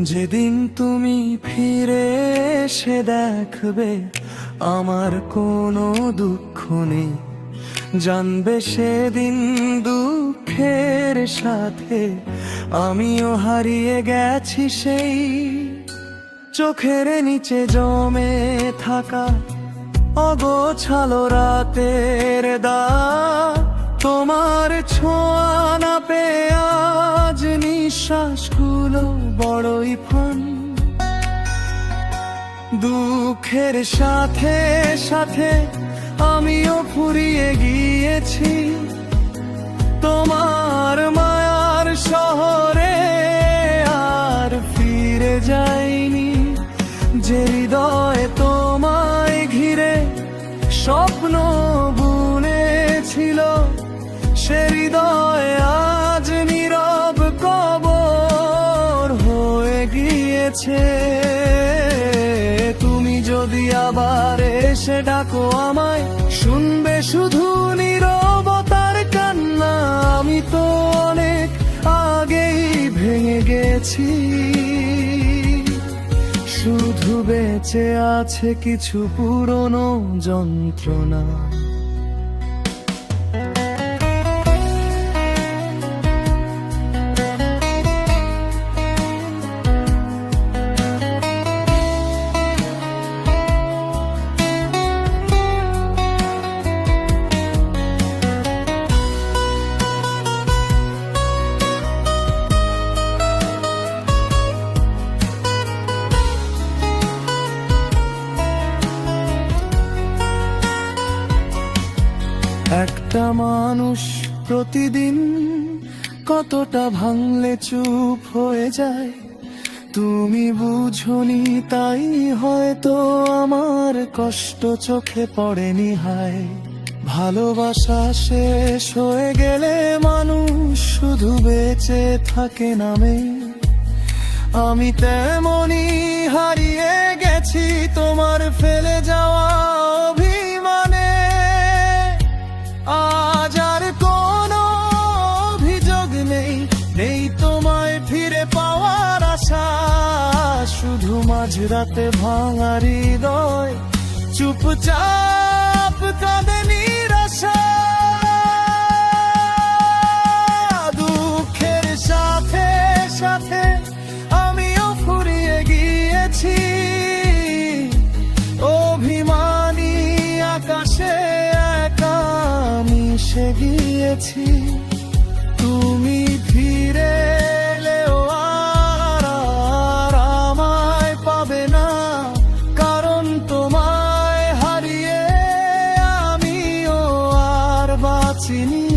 যেদিন তুমি ফিরে এসে দেখবে আমার কোনো দুঃখ নেই, জানবে সেদিন দুঃখের সাথে আমিও হারিয়ে গেছি সেই চোখের নিচে জমে থাকা অগোছালো রাতের দাগ। তোমার ছোঁয়া না পেয়ে আজ নিঃশ্বাসগুলো বড়ই ফান। দুঃখের সাথে সাথে আমিও ফুরিয়ে গিয়েছি তোমার মায়ার শহরে, আর ফিরে যাইনি। যে হৃদয়ে তোমায় ঘিরে স্বপ্ন বুনেছিল, সে হৃদয়ে আজ নীরব কবর হয়ে গিয়েছে। তুমি যদি আবার এসে ডাকো আমায়, শুনবে শুধু নীরবতার কান্না। আমি তো অনেক আগেই ভেঙে গেছি, শুধু বেঁচে আছে কিছু পুরনো যন্ত্রণা। একটা মানুষ প্রতিদিন কতটা ভাঙলে চুপ হয়ে যায়, তুমি বুঝোনি তাই হয়তো আমার কষ্ট চোখে পড়েনি। হায়, ভালোবাসা শেষ হয়ে গেলে মানুষ শুধু বেঁচে থাকে নামে। আমি তেমনি হারিয়ে গেছি তোমার ফেলে যাওয়া অভিমানে। আজ আর কোনো অভিযোগ নেই, নেই তোমায় ফিরে পাওয়ার আশা। শুধু মাঝরাতে ভাঙা হৃদয় চুপচাপ কাঁদে নিরাশা। দুঃখের সাথে সাথে আমিও ফুরিয়ে গিয়েছি অভিমানী আকাশে, একা মিশে গিয়েছি। তুমি ফিরে এলেও আর আমায় পাবে না, কারণ তোমায় হারিয়ে আমিও আর বাঁচিনি।